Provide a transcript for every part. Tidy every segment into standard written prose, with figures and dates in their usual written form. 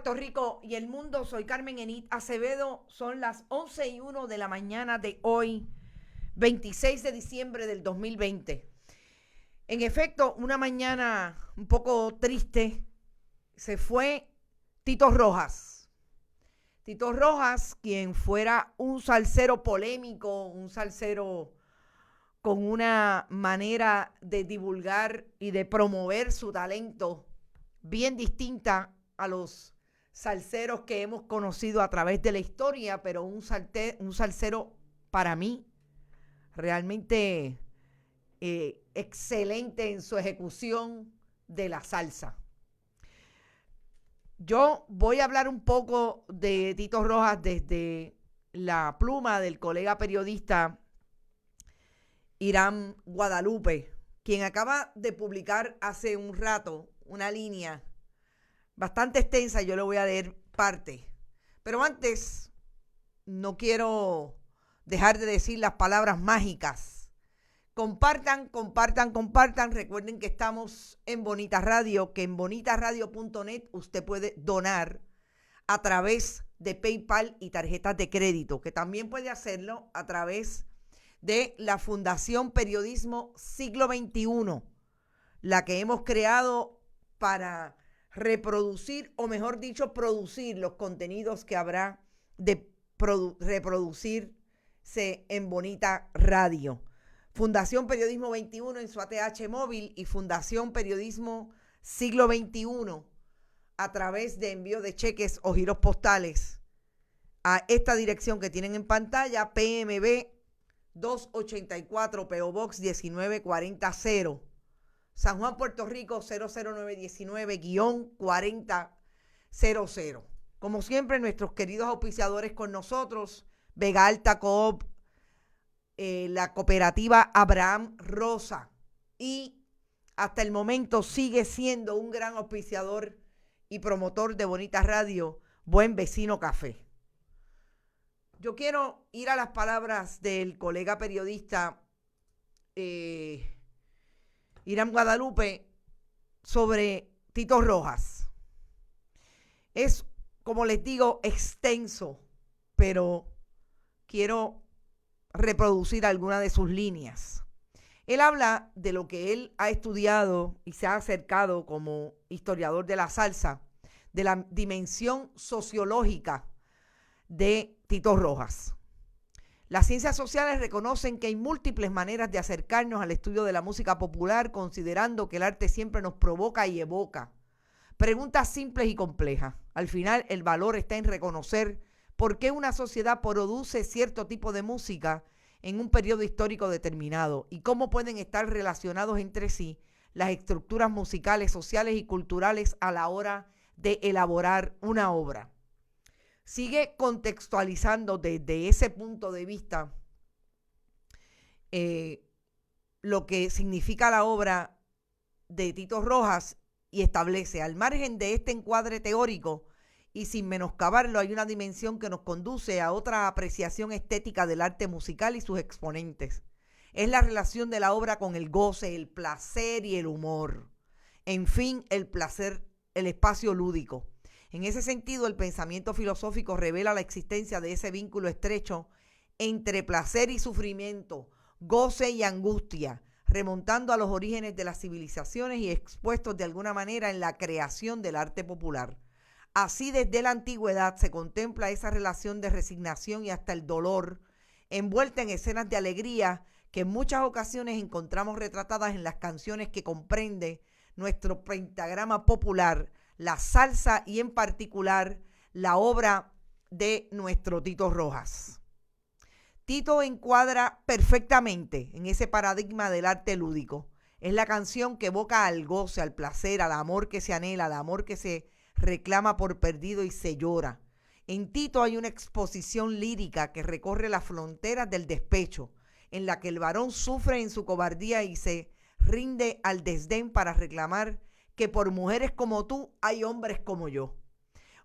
Puerto Rico y el mundo, soy Carmen Enit Acevedo. Son las 11:01 de la mañana de hoy, 26 de diciembre del 2020. En efecto, una mañana un poco triste. Se fue Tito Rojas. Tito Rojas, quien fuera un salsero polémico, un salsero con una manera de divulgar y de promover su talento bien distinta a los salseros que hemos conocido a través de la historia, pero un salsero para mí realmente excelente en su ejecución de la salsa. Yo voy a hablar un poco de Tito Rojas desde la pluma del colega periodista Irán Guadalupe, quien acaba de publicar hace un rato una línea bastante extensa. Yo le voy a leer parte. Pero antes, no quiero dejar de decir las palabras mágicas. Compartan, compartan, compartan. Recuerden que estamos en Bonita Radio, que en bonitasradio.net usted puede donar a través de PayPal y tarjetas de crédito, que también puede hacerlo a través de la Fundación Periodismo Siglo XXI, la que hemos creado para reproducir, o mejor dicho, producir los contenidos que habrá de reproducirse en Bonita Radio. Fundación Periodismo 21 en su ATH móvil y Fundación Periodismo Siglo XXI a través de envío de cheques o giros postales a esta dirección que tienen en pantalla, PMB 284 PO Box 19400, San Juan, Puerto Rico 00919-4000. Como siempre, nuestros queridos auspiciadores con nosotros: Vega Alta Coop, la cooperativa Abraham Rosa, y hasta el momento sigue siendo un gran auspiciador y promotor de Bonita Radio, Buen Vecino Café. Yo quiero ir a las palabras del colega periodista Irán Guadalupe sobre Tito Rojas. Es, como les digo, extenso, pero quiero reproducir alguna de sus líneas. Él habla de lo que él ha estudiado y se ha acercado como historiador de la salsa, de la dimensión sociológica de Tito Rojas. Las ciencias sociales reconocen que hay múltiples maneras de acercarnos al estudio de la música popular, considerando que el arte siempre nos provoca y evoca preguntas simples y complejas. Al final, el valor está en reconocer por qué una sociedad produce cierto tipo de música en un periodo histórico determinado y cómo pueden estar relacionados entre sí las estructuras musicales, sociales y culturales a la hora de elaborar una obra. Sigue contextualizando desde ese punto de vista lo que significa la obra de Tito Rojas y establece: al margen de este encuadre teórico y sin menoscabarlo, hay una dimensión que nos conduce a otra apreciación estética del arte musical y sus exponentes. Es la relación de la obra con el goce, el placer y el humor. En fin, el placer, el espacio lúdico. En ese sentido, el pensamiento filosófico revela la existencia de ese vínculo estrecho entre placer y sufrimiento, goce y angustia, remontando a los orígenes de las civilizaciones y expuestos de alguna manera en la creación del arte popular. Así, desde la antigüedad se contempla esa relación de resignación y hasta el dolor, envuelta en escenas de alegría que en muchas ocasiones encontramos retratadas en las canciones que comprende nuestro pentagrama popular, la salsa, y en particular la obra de nuestro Tito Rojas. Tito encuadra perfectamente en ese paradigma del arte lúdico. Es la canción que evoca al goce, al placer, al amor que se anhela, al amor que se reclama por perdido y se llora. En Tito hay una exposición lírica que recorre las fronteras del despecho, en la que el varón sufre en su cobardía y se rinde al desdén para reclamar que por mujeres como tú hay hombres como yo.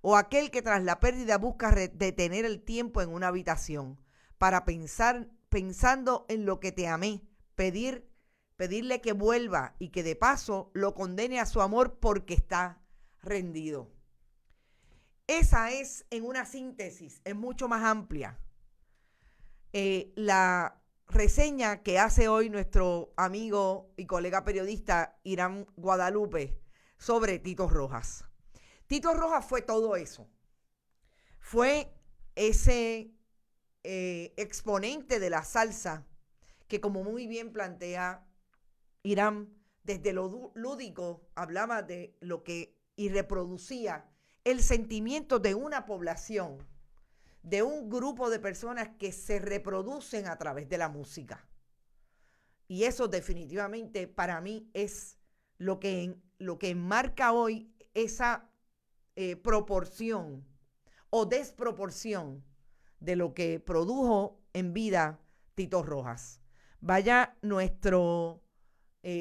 O aquel que tras la pérdida busca detener el tiempo en una habitación para pensando en lo que te amé, pedirle que vuelva y que de paso lo condene a su amor porque está rendido. Esa es, en una síntesis, es mucho más amplia. La reseña que hace hoy nuestro amigo y colega periodista Irán Guadalupe sobre Tito Rojas. Tito Rojas fue todo eso. Fue ese exponente de la salsa que, como muy bien plantea Irán, desde lo lúdico hablaba de lo que y reproducía el sentimiento de una población, de un grupo de personas que se reproducen a través de la música. Y eso definitivamente para mí es lo que enmarca hoy esa proporción o desproporción de lo que produjo en vida Tito Rojas. Vaya nuestro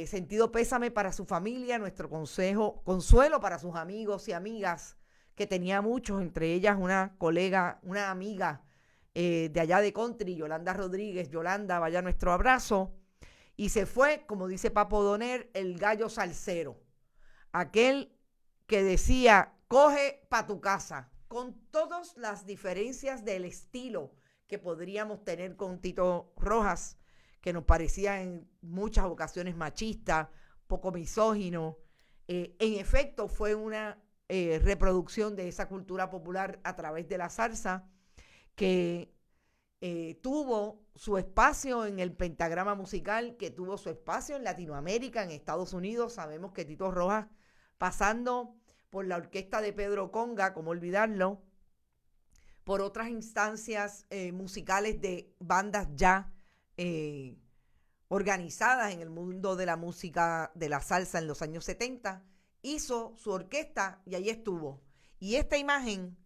sentido pésame para su familia, nuestro consuelo para sus amigos y amigas, que tenía muchos, entre ellas una colega, una amiga de allá de country, Yolanda Rodríguez. Yolanda, vaya nuestro abrazo. Y se fue, como dice Papo Doner, el gallo salsero, aquel que decía, coge pa' tu casa, con todas las diferencias del estilo que podríamos tener con Tito Rojas, que nos parecía en muchas ocasiones machista, poco misógino. En efecto, fue una reproducción de esa cultura popular a través de la salsa, que tuvo su espacio en el pentagrama musical, que tuvo su espacio en Latinoamérica, en Estados Unidos. Sabemos que Tito Rojas, pasando por la orquesta de Pedro Conga, como olvidarlo, por otras instancias musicales de bandas ya organizadas en el mundo de la música de la salsa en los años 70, hizo su orquesta y ahí estuvo. Y esta imagen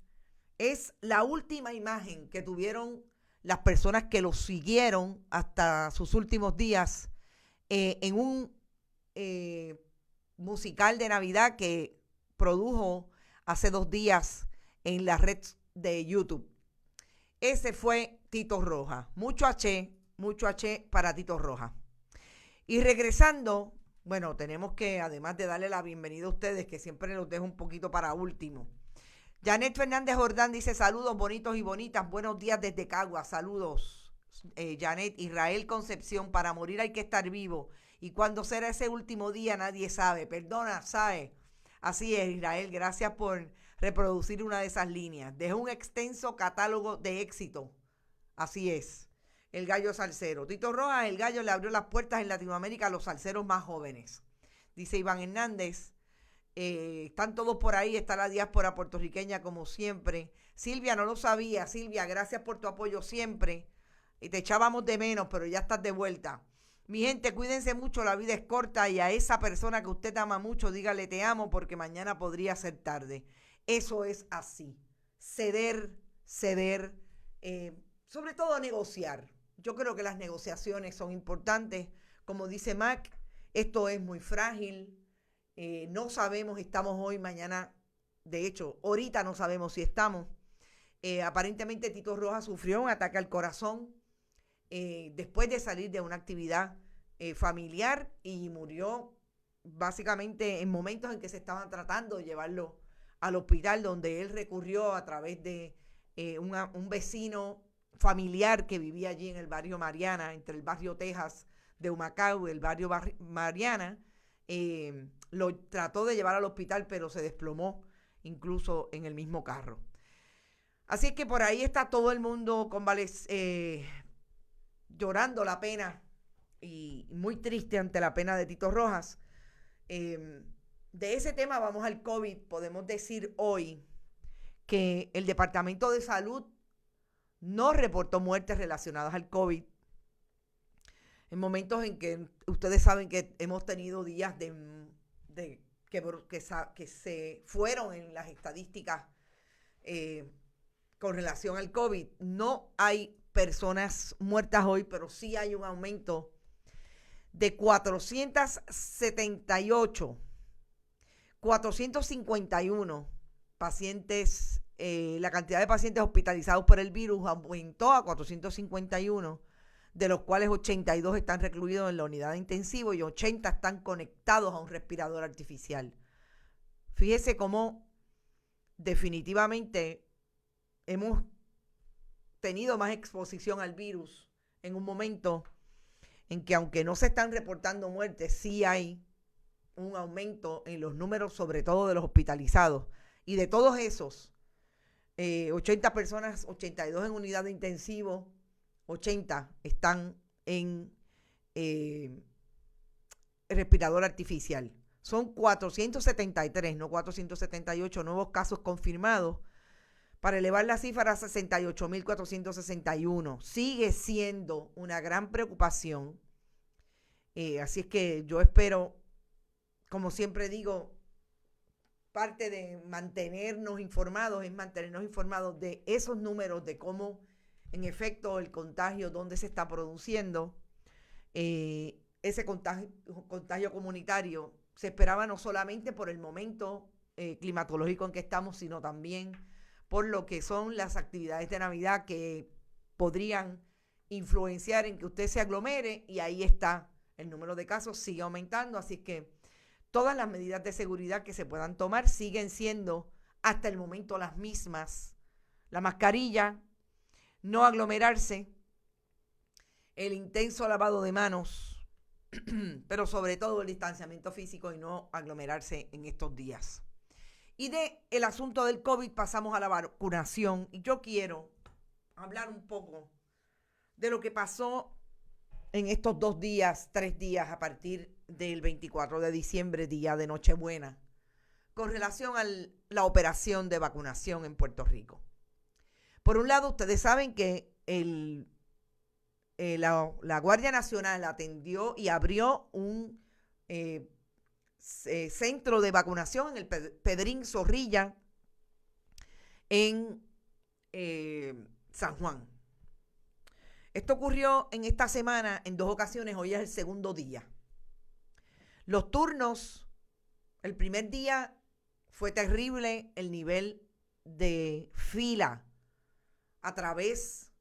es la última imagen que tuvieron las personas que lo siguieron hasta sus últimos días en un musical de Navidad que produjo hace 2 días en la red de YouTube. Ese fue Tito Rojas. Mucho H para Tito Rojas. Y regresando, bueno, tenemos que, además de darle la bienvenida a ustedes, que siempre los dejo un poquito para último. Janet Fernández Jordán dice, saludos bonitos y bonitas, buenos días desde Caguas, saludos Janet. Israel Concepción, para morir hay que estar vivo, y cuando será ese último día nadie sabe, perdona, sabe. Así es, Israel, gracias por reproducir una de esas líneas. Dejó un extenso catálogo de éxito, así es, el gallo salsero. Tito Rojas, el gallo, le abrió las puertas en Latinoamérica a los salseros más jóvenes. Dice Iván Hernández, están todos por ahí, está la diáspora puertorriqueña como siempre. Silvia, no lo sabía. Silvia, gracias por tu apoyo siempre. Te echábamos de menos, pero ya estás de vuelta. Mi gente, cuídense mucho, la vida es corta, y a esa persona que usted ama mucho, dígale te amo, porque mañana podría ser tarde. Eso es así. Ceder, sobre todo negociar. Yo creo que las negociaciones son importantes. Como dice Mac, esto es muy frágil. No sabemos, estamos hoy, mañana, de hecho, ahorita no sabemos si estamos. Aparentemente Tito Rojas sufrió un ataque al corazón después de salir de una actividad familiar, y murió básicamente en momentos en que se estaban tratando de llevarlo al hospital, donde él recurrió a través de un vecino familiar que vivía allí en el barrio Mariana, entre el barrio Texas de Humacao y el barrio Mariana. Lo trató de llevar al hospital, pero se desplomó incluso en el mismo carro. Así que por ahí está todo el mundo llorando la pena y muy triste ante la pena de Tito Rojas. De ese tema vamos al COVID. Podemos decir hoy que el Departamento de Salud no reportó muertes relacionadas al COVID. En momentos en que ustedes saben que hemos tenido días que se fueron en las estadísticas con relación al COVID. No hay personas muertas hoy, pero sí hay un aumento de 451 pacientes. La cantidad de pacientes hospitalizados por el virus aumentó a 451, de los cuales 82 están recluidos en la unidad de intensivo y 80 están conectados a un respirador artificial. Fíjese cómo definitivamente hemos tenido más exposición al virus en un momento en que, aunque no se están reportando muertes, sí hay un aumento en los números, sobre todo de los hospitalizados. Y de todos esos, 80 personas, 82 en unidad de intensivo, 80 están en respirador artificial. Son 473, no 478 nuevos casos confirmados, para elevar la cifra a 68.461. Sigue siendo una gran preocupación. Así es que yo espero, como siempre digo, parte de mantenernos informados es mantenernos informados de esos números, de cómo en efecto el contagio, dónde se está produciendo. Ese contagio comunitario se esperaba no solamente por el momento climatológico en que estamos, sino también por lo que son las actividades de Navidad que podrían influenciar en que usted se aglomere, y ahí está, el número de casos sigue aumentando, así que todas las medidas de seguridad que se puedan tomar siguen siendo hasta el momento las mismas. La mascarilla, no aglomerarse, el intenso lavado de manos, pero sobre todo el distanciamiento físico y no aglomerarse en estos días. Y de el asunto del COVID pasamos a la vacunación, y yo quiero hablar un poco de lo que pasó en estos 2 días, 3 días a partir del 24 de diciembre, día de Nochebuena, con relación a la operación de vacunación en Puerto Rico. Por un lado, ustedes saben que la Guardia Nacional atendió y abrió un centro de vacunación en el Pedrín Zorrilla en San Juan. Esto ocurrió en esta semana en 2 ocasiones, hoy es el segundo día. Los turnos, el primer día fue terrible el nivel de fila a través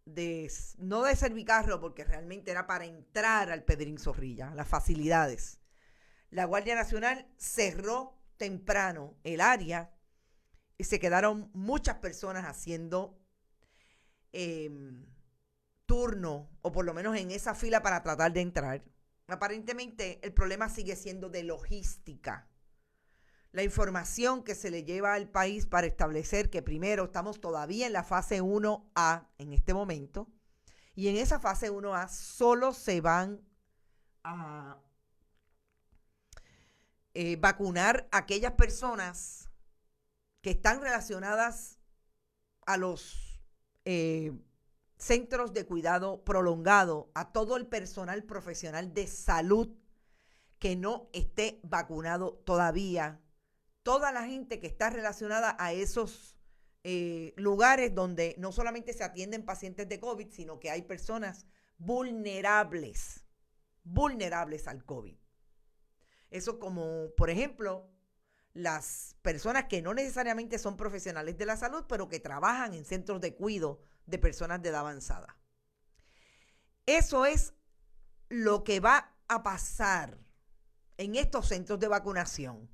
de, no de Servicarro, porque realmente era para entrar al Pedrín Zorrilla, las facilidades. La Guardia Nacional cerró temprano el área y se quedaron muchas personas haciendo turno, o por lo menos en esa fila para tratar de entrar. Aparentemente el problema sigue siendo de logística. La información que se le lleva al país para establecer que primero estamos todavía en la fase 1A en este momento, y en esa fase 1A solo se van a vacunar a aquellas personas que están relacionadas a los centros de cuidado prolongado, a todo el personal profesional de salud que no esté vacunado todavía, toda la gente que está relacionada a esos lugares donde no solamente se atienden pacientes de COVID, sino que hay personas vulnerables al COVID. Eso, como por ejemplo las personas que no necesariamente son profesionales de la salud, pero que trabajan en centros de cuidado de personas de edad avanzada. Eso es lo que va a pasar en estos centros de vacunación.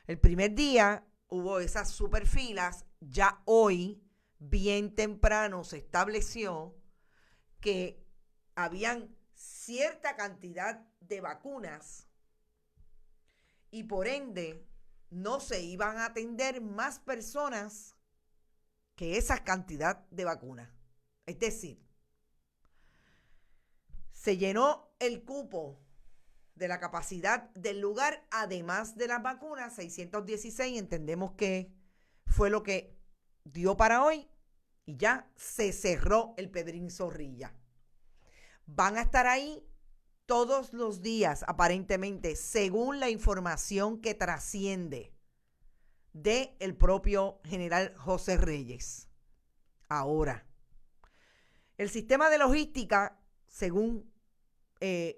El primer día hubo esas superfilas. Ya hoy, bien temprano, se estableció que habían cierta cantidad de vacunas y por ende no se iban a atender más personas que esa cantidad de vacunas. Es decir, se llenó el cupo de la capacidad del lugar, además de las vacunas, 616, entendemos que fue lo que dio para hoy, y ya se cerró el Pedrín Zorrilla. Van a estar ahí todos los días, aparentemente, según la información que trasciende del propio general José Reyes. Ahora, el sistema de logística, según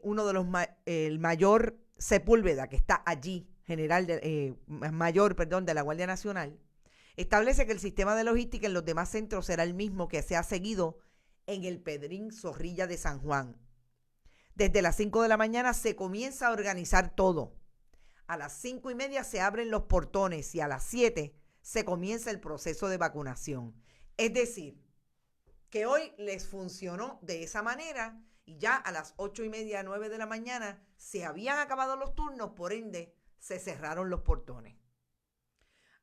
uno de los el mayor Sepúlveda, que está allí, mayor de la Guardia Nacional, establece que el sistema de logística en los demás centros será el mismo que se ha seguido en el Pedrín Zorrilla de San Juan. Desde las 5 de la mañana se comienza a organizar todo. A las 5:30 se abren los portones y a las 7 se comienza el proceso de vacunación. Es decir, que hoy les funcionó de esa manera y ya a las 8:30, 9 de la mañana se habían acabado los turnos, por ende se cerraron los portones.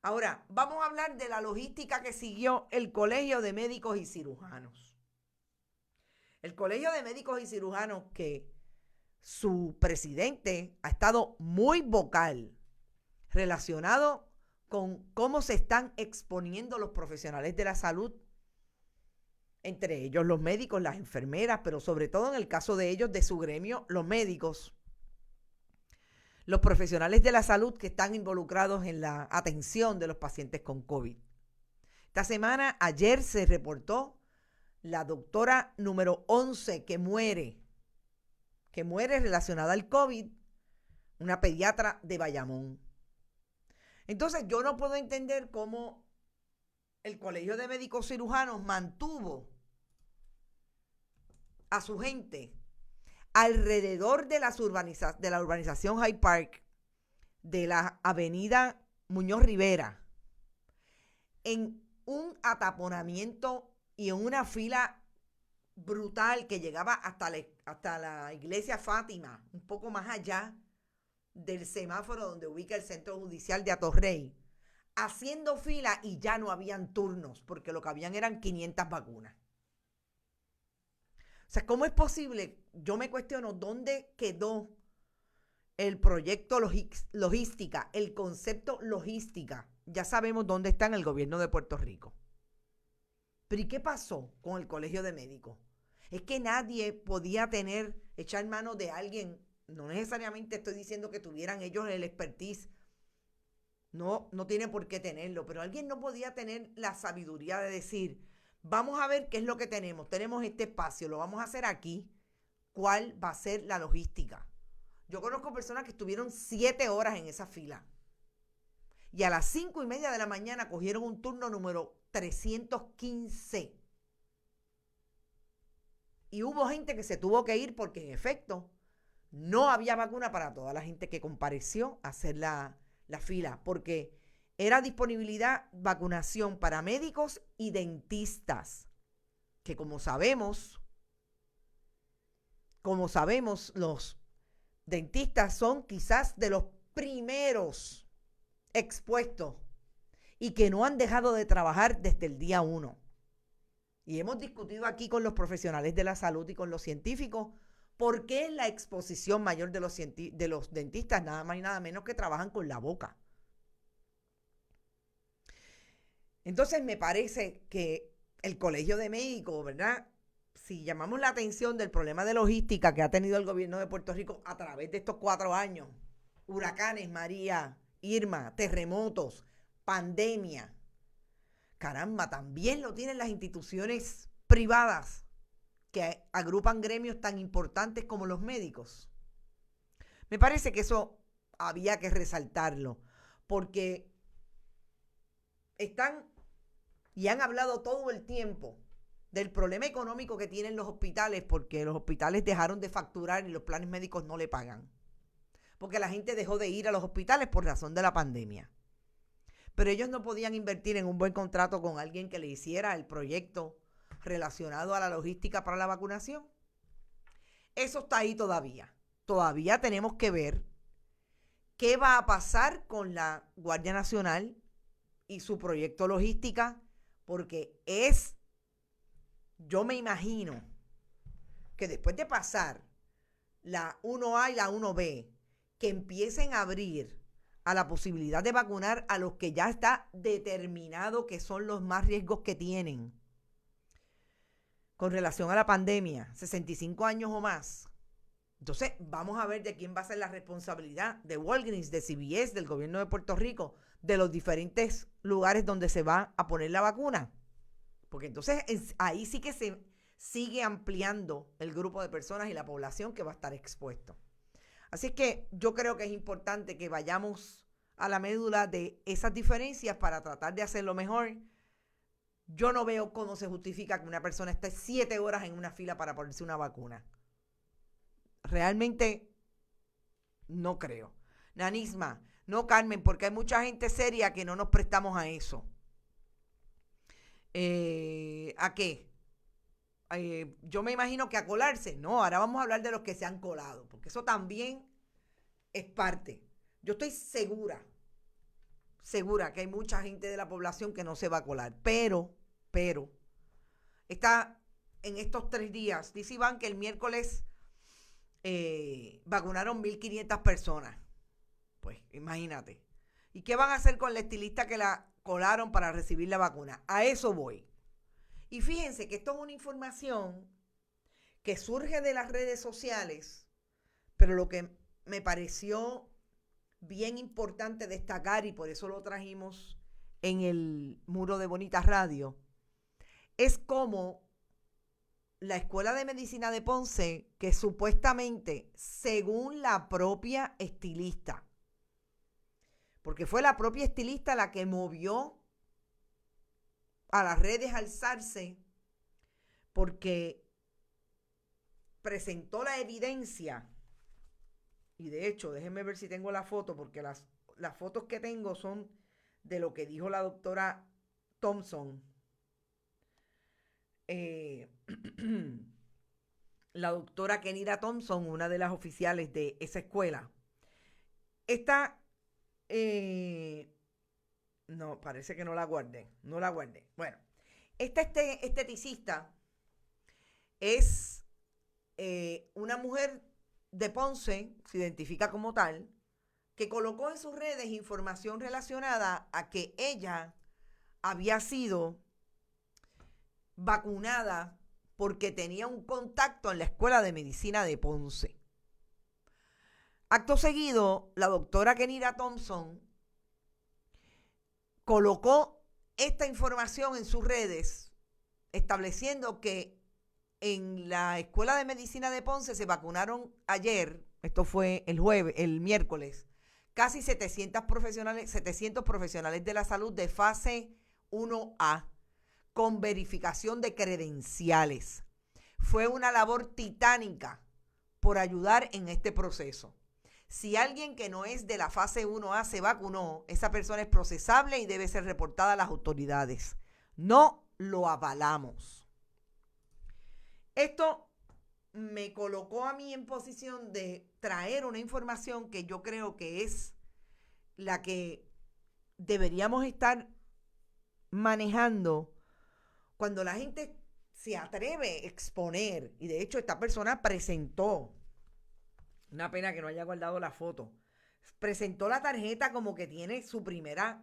Ahora, vamos a hablar de la logística que siguió el Colegio de Médicos y Cirujanos. El Colegio de Médicos y Cirujanos, que su presidente ha estado muy vocal relacionado con cómo se están exponiendo los profesionales de la salud, entre ellos los médicos, las enfermeras, pero sobre todo en el caso de ellos, de su gremio, los médicos, los profesionales de la salud que están involucrados en la atención de los pacientes con COVID. Esta semana, ayer se reportó la doctora número 11 que muere relacionada al COVID, una pediatra de Bayamón. Entonces, yo no puedo entender cómo el Colegio de Médicos Cirujanos mantuvo a su gente alrededor de la urbanización Hyde Park, de la avenida Muñoz Rivera, en un ataponamiento y en una fila brutal que llegaba hasta la iglesia Fátima, un poco más allá del semáforo donde ubica el centro judicial de Atorrey, haciendo fila y ya no habían turnos, porque lo que habían eran 500 vacunas. O sea, ¿cómo es posible? Yo me cuestiono dónde quedó el proyecto logística, el concepto logística. Ya sabemos dónde está en el gobierno de Puerto Rico. Pero ¿y qué pasó con el Colegio de Médicos? Es que nadie podía echar mano de alguien. No necesariamente estoy diciendo que tuvieran ellos el expertise. No tiene por qué tenerlo. Pero alguien no podía tener la sabiduría de decir, vamos a ver qué es lo que tenemos. Tenemos este espacio, lo vamos a hacer aquí. ¿Cuál va a ser la logística? Yo conozco personas que estuvieron 7 horas en esa fila. Y a las 5:30 de la mañana cogieron un turno número 315. Y hubo gente que se tuvo que ir porque en efecto no había vacuna para toda la gente que compareció a hacer la fila, porque era disponibilidad vacunación para médicos y dentistas, que como sabemos, los dentistas son quizás de los primeros expuestos y que no han dejado de trabajar desde el día 1. Y hemos discutido aquí con los profesionales de la salud y con los científicos por qué es la exposición mayor de los dentistas, nada más y nada menos que trabajan con la boca. Entonces me parece que el Colegio de Médicos, ¿verdad? Si llamamos la atención del problema de logística que ha tenido el gobierno de Puerto Rico a través de estos 4 años, huracanes, María, Irma, terremotos, pandemia, caramba, también lo tienen las instituciones privadas que agrupan gremios tan importantes como los médicos. Me parece que eso había que resaltarlo, porque están y han hablado todo el tiempo del problema económico que tienen los hospitales, porque los hospitales dejaron de facturar y los planes médicos no le pagan, porque la gente dejó de ir a los hospitales por razón de la pandemia. Pero ellos no podían invertir en un buen contrato con alguien que le hiciera el proyecto relacionado a la logística para la vacunación. Eso está ahí todavía. Todavía tenemos que ver qué va a pasar con la Guardia Nacional y su proyecto logística, porque yo me imagino que después de pasar la 1A y la 1B, que empiecen a abrir a la posibilidad de vacunar a los que ya está determinado que son los más riesgos que tienen con relación a la pandemia, 65 años o más. Entonces, vamos a ver de quién va a ser la responsabilidad de Walgreens, de CVS, del gobierno de Puerto Rico, de los diferentes lugares donde se va a poner la vacuna. Porque entonces ahí sí que se sigue ampliando el grupo de personas y la población que va a estar expuesto. Así que yo creo que es importante que vayamos a la médula de esas diferencias para tratar de hacerlo mejor. Yo no veo cómo se justifica que una persona esté 7 horas en una fila para ponerse una vacuna. Realmente no creo. Nanisma, no, Carmen, porque hay mucha gente seria que no nos prestamos a eso. ¿A qué? Yo me imagino que a colarse. No, ahora vamos a hablar de los que se han colado, porque eso también es parte. Yo estoy segura que hay mucha gente de la población que no se va a colar, pero, está en estos 3 días, dice Iván que el miércoles vacunaron 1.500 personas. Pues imagínate. ¿Y qué van a hacer con la estilista que la colaron para recibir la vacuna? A eso voy. Y fíjense que esto es una información que surge de las redes sociales, pero lo que me pareció bien importante destacar, y por eso lo trajimos en el muro de Bonita Radio, es cómo la Escuela de Medicina de Ponce, que supuestamente, según la propia estilista, porque fue la propia estilista la que movió a las redes a alzarse, porque presentó la evidencia, y de hecho, déjenme ver si tengo la foto, porque las fotos que tengo son de lo que dijo la doctora Thompson. La doctora Kenira Thompson, una de las oficiales de esa escuela. Esta, no, parece que no la guardé. Bueno, esta esteticista es una mujer de Ponce, se identifica como tal, que colocó en sus redes información relacionada a que ella había sido vacunada porque tenía un contacto en la Escuela de Medicina de Ponce. Acto seguido, la doctora Kenira Thompson colocó esta información en sus redes, estableciendo que en la Escuela de Medicina de Ponce se vacunaron ayer, esto fue el miércoles, casi 700 profesionales de la salud de fase 1A, con verificación de credenciales. Fue una labor titánica por ayudar en este proceso. Si alguien que no es de la fase 1A se vacunó, esa persona es procesable y debe ser reportada a las autoridades. No lo avalamos. Esto me colocó a mí en posición de traer una información que yo creo que es la que deberíamos estar manejando cuando la gente se atreve a exponer. Y de hecho esta persona presentó, una pena que no haya guardado la foto, presentó la tarjeta como que tiene su primer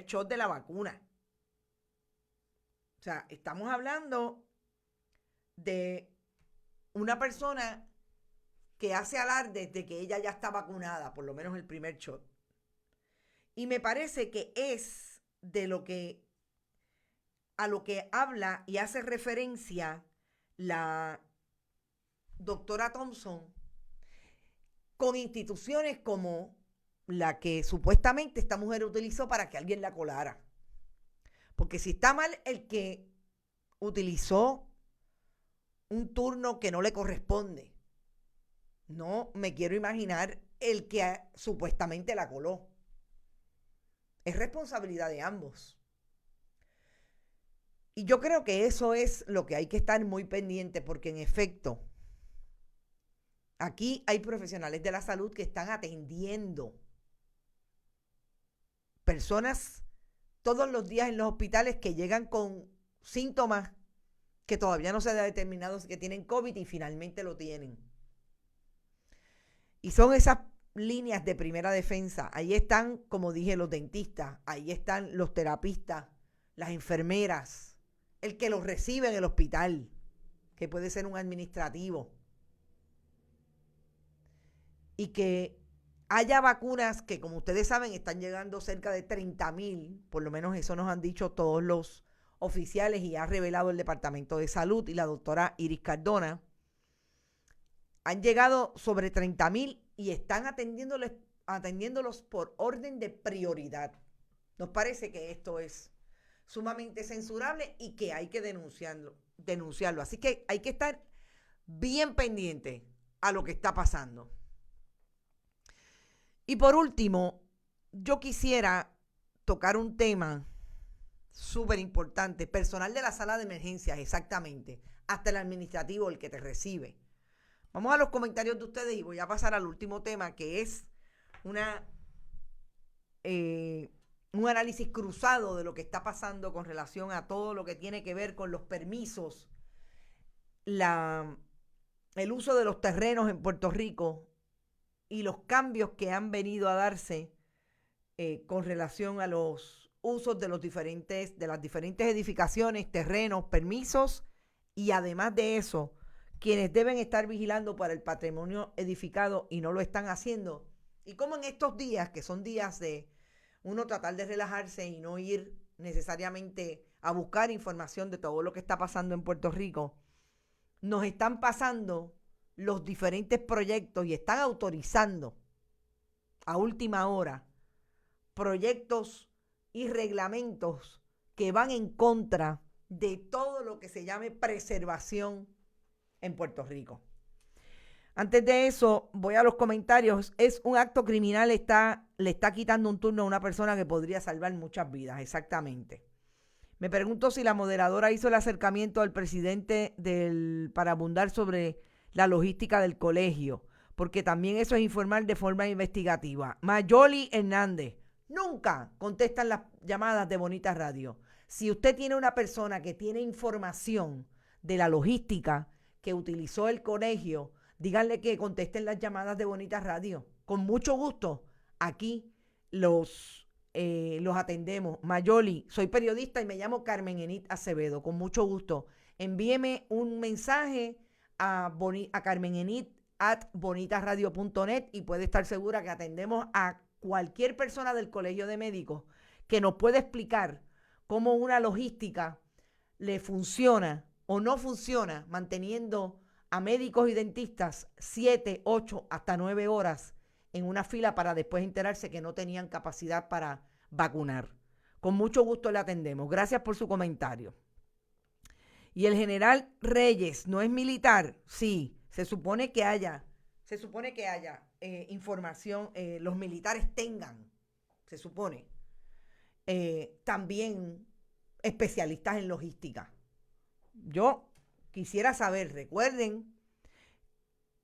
shot de la vacuna. O sea, estamos hablando de una persona que hace alarde de que ella ya está vacunada, por lo menos el primer shot. Y me parece que es a lo que habla y hace referencia la doctora Thompson con instituciones como la que supuestamente esta mujer utilizó para que alguien la colara. Porque si está mal el que utilizó un turno que no le corresponde, no me quiero imaginar el que supuestamente la coló. Es responsabilidad de ambos. Y yo creo que eso es lo que hay que estar muy pendiente, porque en efecto, aquí hay profesionales de la salud que están atendiendo personas todos los días en los hospitales que llegan con síntomas que todavía no se ha determinado que tienen COVID y finalmente lo tienen. Y son esas líneas de primera defensa. Ahí están, como dije, los dentistas, ahí están los terapistas, las enfermeras, el que los recibe en el hospital, que puede ser un administrativo. Y que haya vacunas que, como ustedes saben, están llegando cerca de 30,000, por lo menos eso nos han dicho todos los oficiales y ha revelado el Departamento de Salud y la doctora Iris Cardona. Han llegado sobre 30,000 y están atendiéndolos por orden de prioridad. Nos parece que esto es sumamente censurable y que hay que denunciarlo. Así que hay que estar bien pendiente a lo que está pasando. Y por último, yo quisiera tocar un tema súper importante, personal de la sala de emergencias, exactamente, hasta el administrativo, el que te recibe. Vamos a los comentarios de ustedes y voy a pasar al último tema, que es una un análisis cruzado de lo que está pasando con relación a todo lo que tiene que ver con los permisos, el uso de los terrenos en Puerto Rico y los cambios que han venido a darse con relación a los usos de las diferentes edificaciones, terrenos, permisos, y además de eso, quienes deben estar vigilando para el patrimonio edificado y no lo están haciendo. Y como en estos días, que son días de uno tratar de relajarse y no ir necesariamente a buscar información de todo lo que está pasando en Puerto Rico, nos están pasando los diferentes proyectos y están autorizando a última hora proyectos y reglamentos que van en contra de todo lo que se llame preservación en Puerto Rico. Antes de eso, voy a los comentarios. Es un acto criminal, le está quitando un turno a una persona que podría salvar muchas vidas, exactamente. Me pregunto si la moderadora hizo el acercamiento al presidente para abundar sobre la logística del colegio, porque también eso es informar de forma investigativa. Mayoli Hernández, nunca contestan las llamadas de Bonita Radio. Si usted tiene una persona que tiene información de la logística que utilizó el colegio, díganle que contesten las llamadas de Bonita Radio. Con mucho gusto, aquí los atendemos. Mayoli, soy periodista y me llamo Carmen Enid Acevedo. Con mucho gusto. Envíeme un mensaje a carmenenid@bonitasradio.net y puede estar segura que atendemos a cualquier persona del Colegio de Médicos que nos pueda explicar cómo una logística le funciona o no funciona manteniendo a médicos y dentistas 7, 8, hasta 9 horas en una fila para después enterarse que no tenían capacidad para vacunar. Con mucho gusto le atendemos. Gracias por su comentario. Y el general Reyes, ¿no es militar? Sí, se supone que haya información, los militares tengan, se supone, también especialistas en logística. Yo quisiera saber, recuerden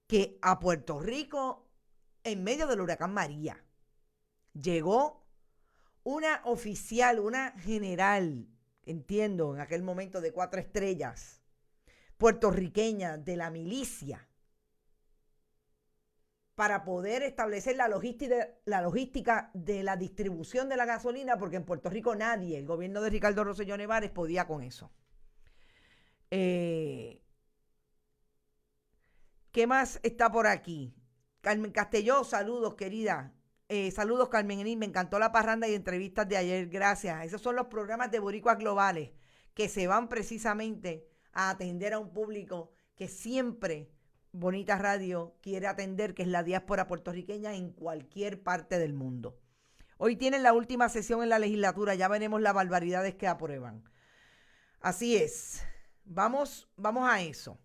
que a Puerto Rico, en medio del huracán María, llegó una oficial, una general, entiendo, en aquel momento de 4 estrellas, puertorriqueña de la milicia, para poder establecer la logística de la distribución de la gasolina, porque en Puerto Rico nadie, el gobierno de Ricardo Rosselló Nevares, podía con eso. ¿Qué más está por aquí? Carmen Castelló, saludos, querida. Saludos, Carmen Enid. Me encantó la parranda y entrevistas de ayer. Gracias. Esos son los programas de Boricuas Globales que se van precisamente a atender a un público que siempre Bonita Radio quiere atender, que es la diáspora puertorriqueña en cualquier parte del mundo. Hoy tienen la última sesión en la legislatura. Ya veremos las barbaridades que aprueban. Así es. Vamos a eso.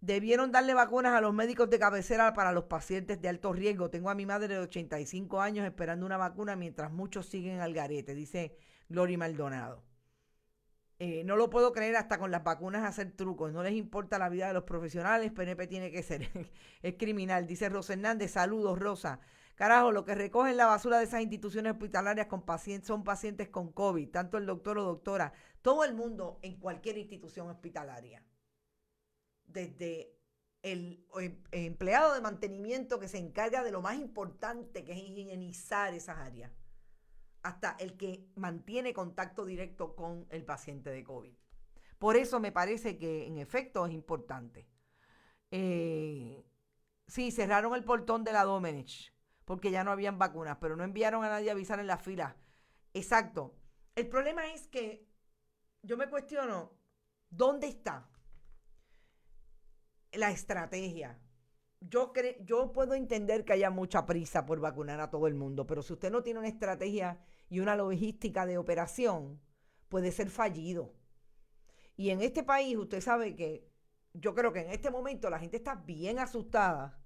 Debieron darle vacunas a los médicos de cabecera para los pacientes de alto riesgo. Tengo a mi madre de 85 años esperando una vacuna mientras muchos siguen al garete, dice Glory Maldonado. No lo puedo creer, hasta con las vacunas hacer trucos. No les importa la vida de los profesionales. PNP tiene que ser. Es criminal, dice Rosa Hernández. Saludos, Rosa. Carajo, lo que recogen la basura de esas instituciones hospitalarias con pacientes son pacientes con COVID. Tanto el doctor o doctora. Todo el mundo en cualquier institución hospitalaria. Desde el empleado de mantenimiento que se encarga de lo más importante, que es higienizar esas áreas, hasta el que mantiene contacto directo con el paciente de COVID. Por eso me parece que en efecto es importante. Sí, cerraron el portón de la Domenech porque ya no habían vacunas, pero no enviaron a nadie a avisar en la fila. Exacto. El problema es que yo me cuestiono, ¿dónde está la estrategia? Yo puedo entender que haya mucha prisa por vacunar a todo el mundo, pero si usted no tiene una estrategia y una logística de operación, puede ser fallido. Y en este país, usted sabe que yo creo que en este momento la gente está bien asustada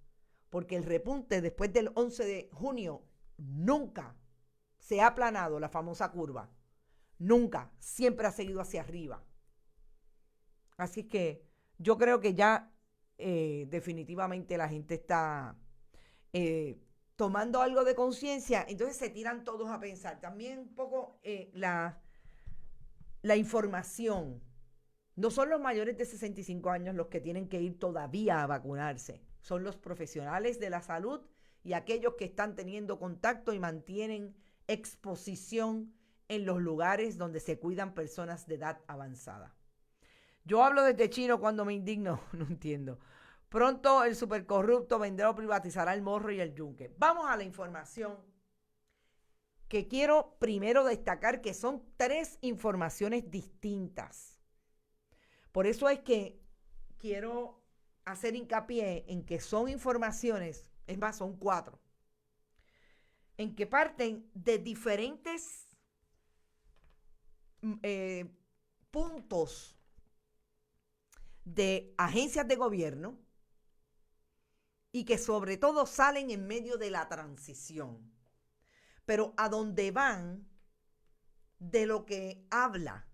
porque el repunte después del 11 de junio nunca se ha aplanado la famosa curva. Nunca, siempre ha seguido hacia arriba. Así que yo creo que ya definitivamente la gente está tomando algo de conciencia, entonces se tiran todos a pensar. También un poco la información. No son los mayores de 65 años los que tienen que ir todavía a vacunarse. Son los profesionales de la salud y aquellos que están teniendo contacto y mantienen exposición en los lugares donde se cuidan personas de edad avanzada. Yo hablo desde chino cuando me indigno, no entiendo. Pronto el supercorrupto vendrá o privatizará el morro y el yunque. Vamos a la información que quiero primero destacar, que son 3 informaciones distintas. Por eso es que quiero hacer hincapié en que son informaciones, es más, son 4, en que parten de diferentes puntos de agencias de gobierno y que sobre todo salen en medio de la transición. Pero a donde van, de lo que habla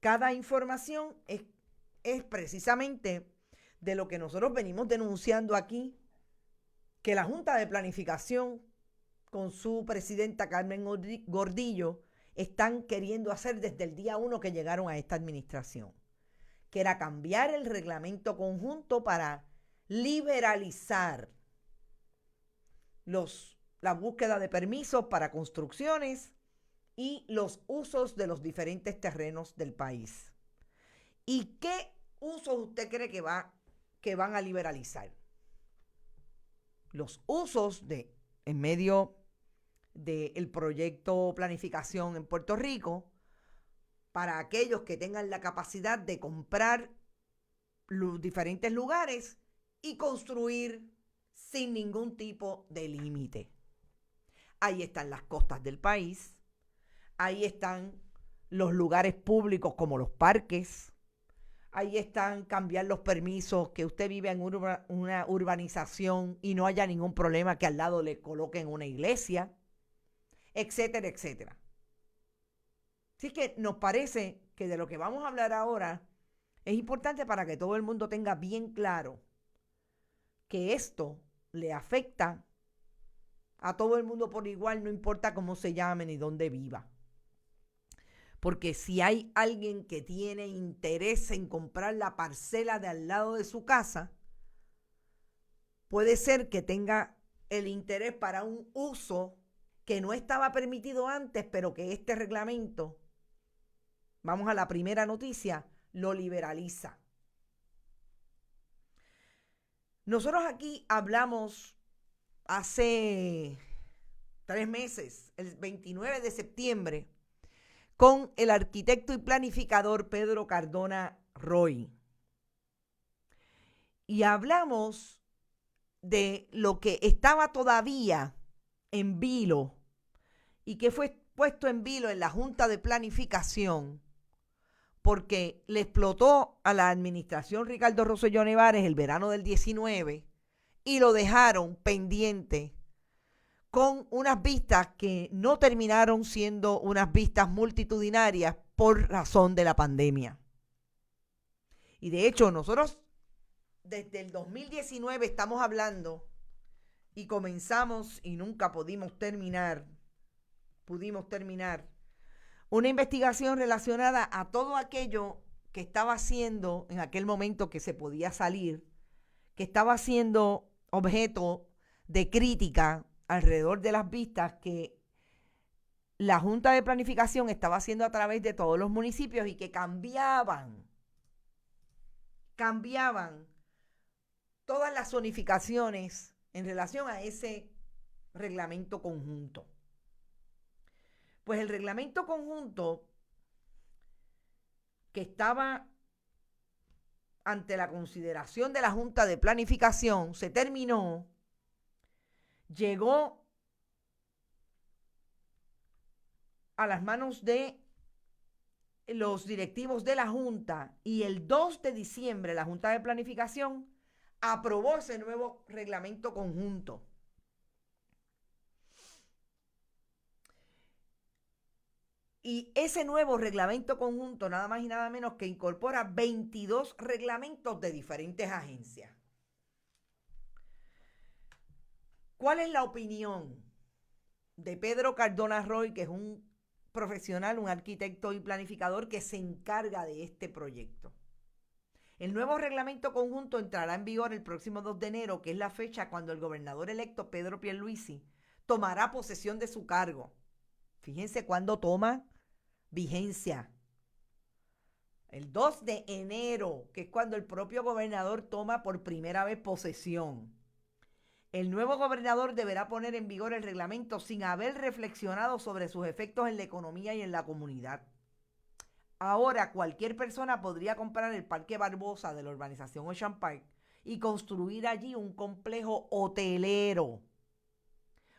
cada información es precisamente de lo que nosotros venimos denunciando aquí, que la Junta de Planificación con su presidenta Carmen Gordillo están queriendo hacer desde el día 1 que llegaron a esta administración, que era cambiar el reglamento conjunto para liberalizar la búsqueda de permisos para construcciones y los usos de los diferentes terrenos del país. ¿Y qué usos usted cree que van a liberalizar? Los usos en medio del proyecto Planificación en Puerto Rico, para aquellos que tengan la capacidad de comprar los diferentes lugares y construir sin ningún tipo de límite. Ahí están las costas del país, ahí están los lugares públicos como los parques, ahí están cambiar los permisos, que usted vive en una urbanización y no haya ningún problema que al lado le coloquen una iglesia, etcétera, etcétera. Así que nos parece que de lo que vamos a hablar ahora es importante para que todo el mundo tenga bien claro que esto le afecta a todo el mundo por igual, no importa cómo se llame ni dónde viva. Porque si hay alguien que tiene interés en comprar la parcela de al lado de su casa, puede ser que tenga el interés para un uso que no estaba permitido antes, pero que este reglamento, vamos a la primera noticia, lo liberaliza. Nosotros aquí hablamos hace 3 meses, el 29 de septiembre, con el arquitecto y planificador Pedro Cardona Roy. Y hablamos de lo que estaba todavía en vilo y que fue puesto en vilo en la Junta de Planificación porque le explotó a la administración Ricardo Rosselló Nevares el verano del 19 y lo dejaron pendiente con unas vistas que no terminaron siendo unas vistas multitudinarias por razón de la pandemia. Y de hecho, nosotros desde el 2019 estamos hablando y comenzamos y nunca pudimos terminar una investigación relacionada a todo aquello que estaba haciendo en aquel momento que se podía salir, que estaba siendo objeto de crítica alrededor de las vistas que la Junta de Planificación estaba haciendo a través de todos los municipios y que cambiaban todas las zonificaciones en relación a ese reglamento conjunto. Pues el reglamento conjunto que estaba ante la consideración de la Junta de Planificación se terminó, llegó a las manos de los directivos de la Junta y el 2 de diciembre la Junta de Planificación aprobó ese nuevo reglamento conjunto. Y ese nuevo reglamento conjunto, nada más y nada menos que incorpora 22 reglamentos de diferentes agencias. ¿Cuál es la opinión de Pedro Cardona Roy, que es un profesional, un arquitecto y planificador que se encarga de este proyecto? El nuevo reglamento conjunto entrará en vigor el próximo 2 de enero, que es la fecha cuando el gobernador electo Pedro Pierluisi tomará posesión de su cargo. Fíjense cuándo toma vigencia. El 2 de enero, que es cuando el propio gobernador toma por primera vez posesión. El nuevo gobernador deberá poner en vigor el reglamento sin haber reflexionado sobre sus efectos en la economía y en la comunidad. Ahora cualquier persona podría comprar el Parque Barbosa de la urbanización Ocean Park y construir allí un complejo hotelero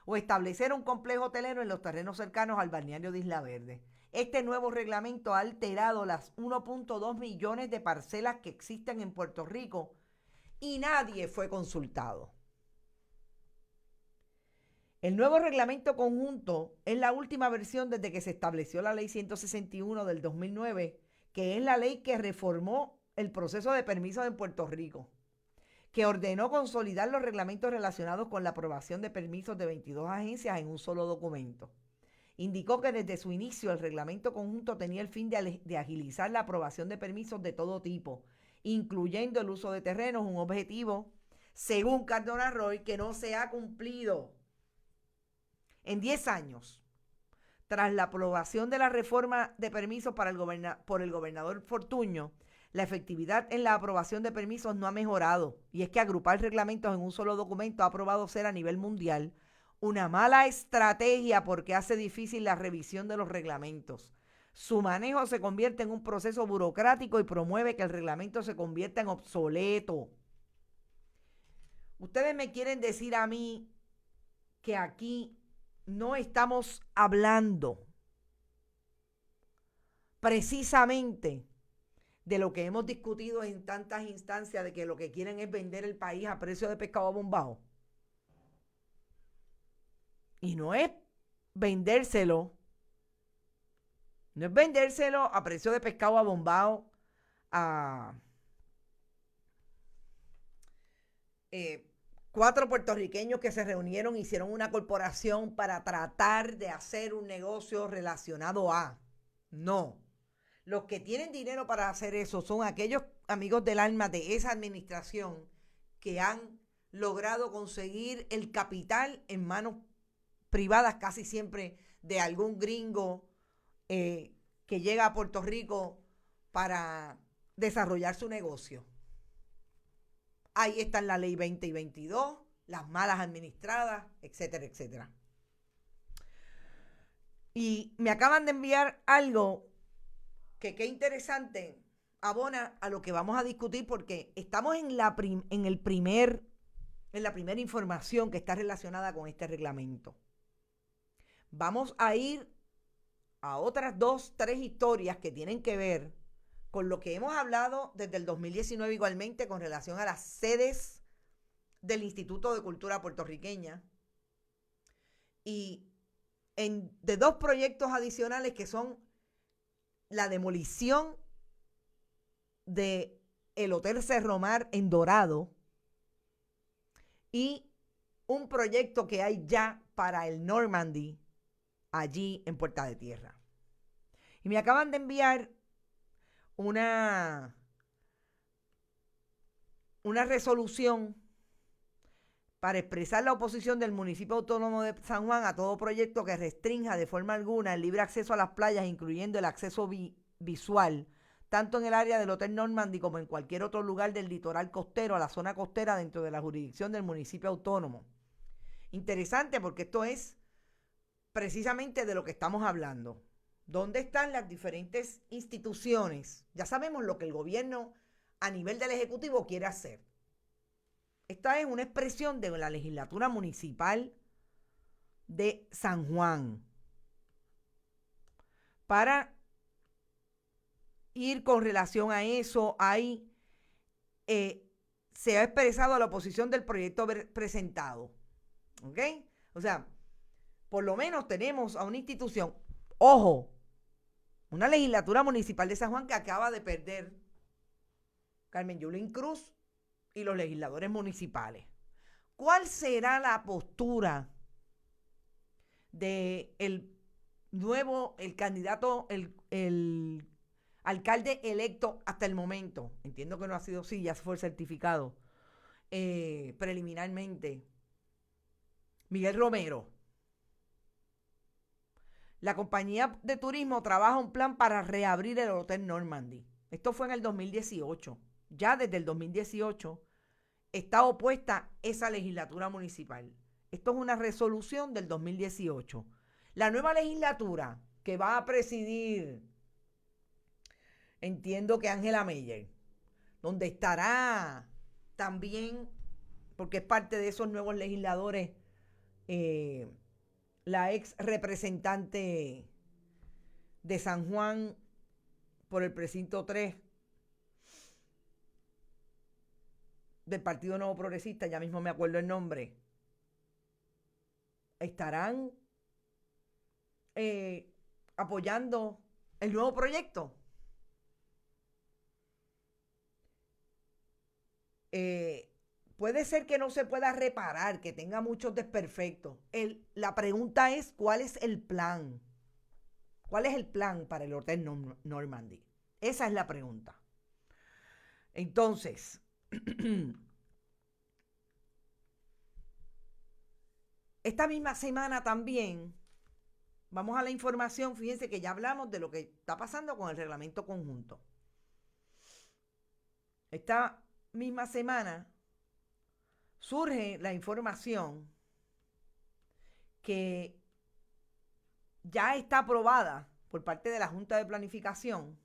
o establecer un complejo hotelero en los terrenos cercanos al balneario de Isla Verde. Este nuevo reglamento ha alterado las 1.2 millones de parcelas que existen en Puerto Rico y nadie fue consultado. El nuevo reglamento conjunto es la última versión desde que se estableció la Ley 161 del 2009, que es la ley que reformó el proceso de permisos en Puerto Rico, que ordenó consolidar los reglamentos relacionados con la aprobación de permisos de 22 agencias en un solo documento. Indicó que desde su inicio el reglamento conjunto tenía el fin de agilizar la aprobación de permisos de todo tipo, incluyendo el uso de terrenos, un objetivo, según Cardona Roy, que no se ha cumplido. En 10 años, tras la aprobación de la reforma de permisos por el gobernador Fortuño, la efectividad en la aprobación de permisos no ha mejorado. Y es que agrupar reglamentos en un solo documento ha probado ser a nivel mundial una mala estrategia porque hace difícil la revisión de los reglamentos. Su manejo se convierte en un proceso burocrático y promueve que el reglamento se convierta en obsoleto. Ustedes me quieren decir a mí que aquí no estamos hablando precisamente de lo que hemos discutido en tantas instancias, de que lo que quieren es vender el país a precio de pescado bombado. Y no es vendérselo a precio de pescado abombado a 4 puertorriqueños que se reunieron, hicieron una corporación para tratar de hacer un negocio relacionado a. No. Los que tienen dinero para hacer eso son aquellos amigos del alma de esa administración que han logrado conseguir el capital en manos privadas, casi siempre de algún gringo que llega a Puerto Rico para desarrollar su negocio. Ahí están la ley 20 y 22, las malas administradas, etcétera, etcétera. Y me acaban de enviar algo que qué interesante, abona a lo que vamos a discutir, porque estamos en la primera información que está relacionada con este reglamento. Vamos a ir a otras 2, 3 historias que tienen que ver con lo que hemos hablado desde el 2019 igualmente con relación a las sedes del Instituto de Cultura Puertorriqueña y de 2 proyectos adicionales que son la demolición del Hotel Cerro Mar en Dorado y un proyecto que hay ya para el Normandy allí en Puerta de Tierra. Y me acaban de enviar una resolución para expresar la oposición del municipio autónomo de San Juan a todo proyecto que restrinja de forma alguna el libre acceso a las playas, incluyendo el acceso visual, tanto en el área del Hotel Normandy como en cualquier otro lugar del litoral costero, a la zona costera dentro de la jurisdicción del municipio autónomo. Interesante porque esto es precisamente de lo que estamos hablando. ¿Dónde están las diferentes instituciones? Ya sabemos lo que el gobierno a nivel del Ejecutivo quiere hacer. Esta es una expresión de la legislatura municipal de San Juan para ir con relación a eso. Hay se ha expresado a la oposición del proyecto presentado. ¿Ok? O sea, por lo menos tenemos a una institución, ojo, una legislatura municipal de San Juan que acaba de perder Carmen Yulín Cruz y los legisladores municipales. ¿Cuál será la postura de el candidato, el alcalde electo hasta el momento? Entiendo que no ha sido así, ya fue certificado preliminarmente. Miguel Romero. La compañía de turismo trabaja un plan para reabrir el Hotel Normandy. Esto fue en el 2018. Ya desde el 2018 está opuesta esa legislatura municipal. Esto es una resolución del 2018. La nueva legislatura que va a presidir, entiendo que Ángela Meyer, donde estará también, porque es parte de esos nuevos legisladores, la ex representante de San Juan por el precinto 3 del Partido Nuevo Progresista, ya mismo me acuerdo el nombre, estarán apoyando el nuevo proyecto. Puede ser que no se pueda reparar, que tenga muchos desperfectos. La pregunta es, ¿cuál es el plan? ¿Cuál es el plan para el Hotel Normandy? Esa es la pregunta. Entonces, esta misma semana también, vamos a la información, fíjense que ya hablamos de lo que está pasando con el reglamento conjunto. Esta misma semana surge la información que ya está aprobada por parte de la Junta de Planificación.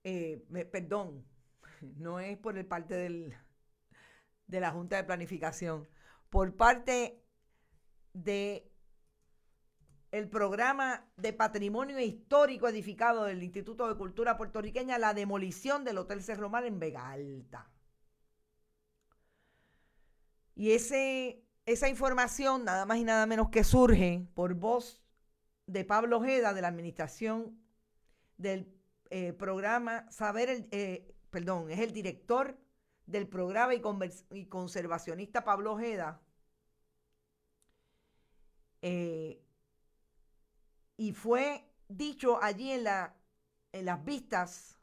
Perdón, no es por el parte de la Junta de Planificación, por parte de el programa de patrimonio histórico edificado del Instituto de Cultura Puertorriqueña, la demolición del Hotel Cerro Mar en Vega Alta. Y esa información nada más y nada menos que surge por voz de Pablo Ojeda, de la administración del programa es el director del programa y conservacionista Pablo Ojeda. Y fue dicho allí en las vistas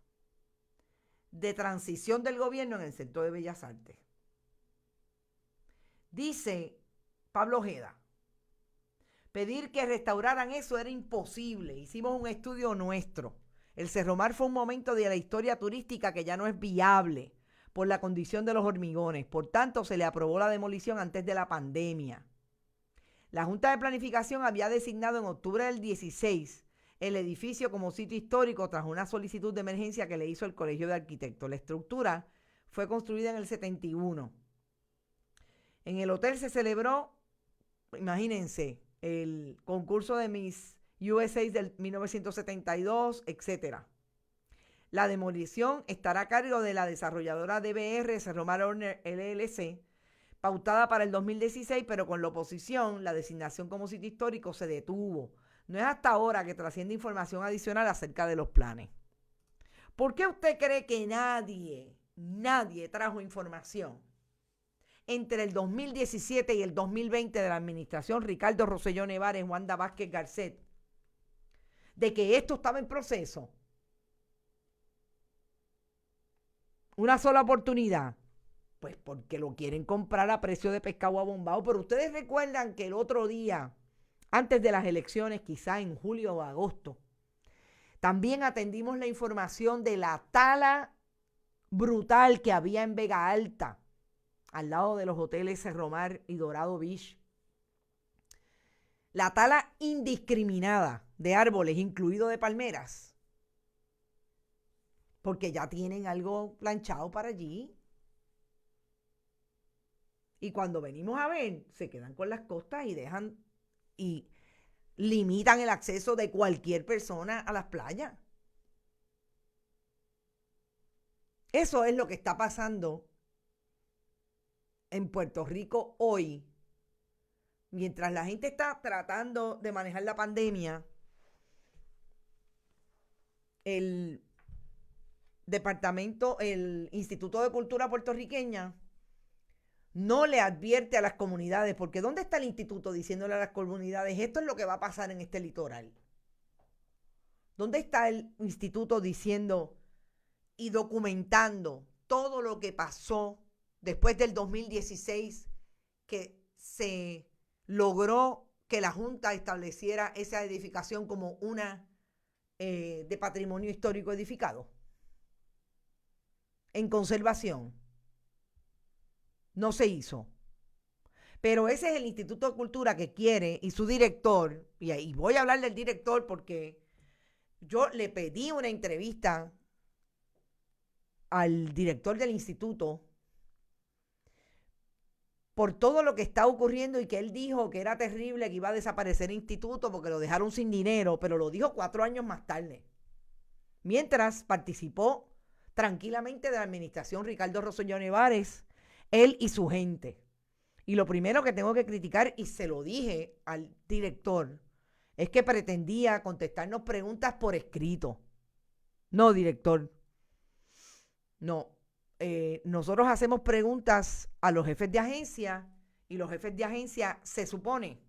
de transición del gobierno en el sector de Bellas Artes. Dice Pablo Ojeda, pedir que restauraran eso era imposible. Hicimos un estudio nuestro. El Cerro Mar fue un momento de la historia turística que ya no es viable por la condición de los hormigones. Por tanto, se le aprobó la demolición antes de la pandemia. La Junta de Planificación había designado en octubre del 16 el edificio como sitio histórico tras una solicitud de emergencia que le hizo el Colegio de Arquitectos. La estructura fue construida en el 71. En el hotel se celebró, imagínense, el concurso de Miss USA del 1972, etc. La demolición estará a cargo de la desarrolladora DBR Cerro Mar Owner LLC, pautada para el 2016, pero con la oposición, la designación como sitio histórico se detuvo. No es hasta ahora que trasciende información adicional acerca de los planes. ¿Por qué usted cree que nadie trajo información entre el 2017 y el 2020 de la administración Ricardo Rosselló Nevares, Wanda Vázquez Garcet, de que esto estaba en proceso? Una sola oportunidad. Pues porque lo quieren comprar a precio de pescado abombado. Pero ustedes recuerdan que el otro día, antes de las elecciones, quizá en julio o agosto, también atendimos la información de la tala brutal que había en Vega Alta, al lado de los hoteles Cerro Mar y Dorado Beach. La tala indiscriminada de árboles, incluido de palmeras, porque ya tienen algo planchado para allí. Y cuando venimos a ver, se quedan con las costas y limitan el acceso de cualquier persona a las playas. Eso es lo que está pasando en Puerto Rico hoy. Mientras la gente está tratando de manejar la pandemia, el el Instituto de Cultura Puertorriqueña no le advierte a las comunidades, porque ¿dónde está el instituto diciéndole a las comunidades esto es lo que va a pasar en este litoral? ¿Dónde está el instituto diciendo y documentando todo lo que pasó después del 2016, que se logró que la Junta estableciera esa edificación como una de patrimonio histórico edificado en conservación? No se hizo. Pero ese es el Instituto de Cultura que quiere, y su director, y voy a hablar del director porque yo le pedí una entrevista al director del instituto por todo lo que está ocurriendo y que él dijo que era terrible, que iba a desaparecer el instituto porque lo dejaron sin dinero, pero lo dijo 4 años más tarde. Mientras participó tranquilamente de la administración Ricardo Rosselló Nevares, él y su gente. Y lo primero que tengo que criticar, y se lo dije al director, es que pretendía contestarnos preguntas por escrito. No, director. No. Nosotros hacemos preguntas a los jefes de agencia y los jefes de agencia se supone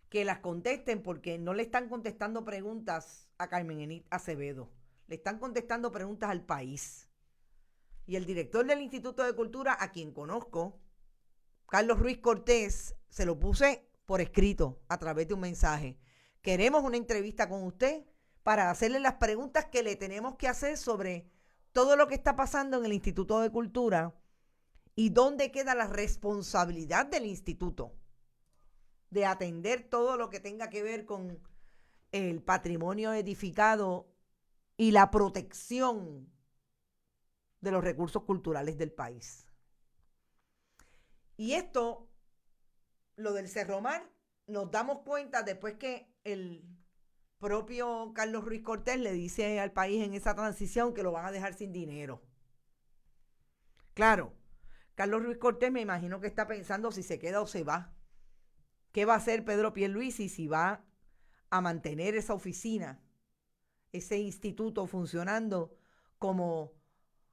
que las contesten porque no le están contestando preguntas a Carmen Enid Acevedo. Le están contestando preguntas al país. Y el director del Instituto de Cultura, a quien conozco, Carlos Ruiz Cortés, se lo puse por escrito a través de un mensaje. Queremos una entrevista con usted para hacerle las preguntas que le tenemos que hacer sobre todo lo que está pasando en el Instituto de Cultura y dónde queda la responsabilidad del instituto de atender todo lo que tenga que ver con el patrimonio edificado y la protección de los recursos culturales del país. Y esto, lo del Cerromar, nos damos cuenta después que el propio Carlos Ruiz Cortés le dice al país en esa transición que lo van a dejar sin dinero. Claro, Carlos Ruiz Cortés me imagino que está pensando si se queda o se va. ¿Qué va a hacer Pedro Pierluisi si va a mantener esa oficina, ese instituto funcionando como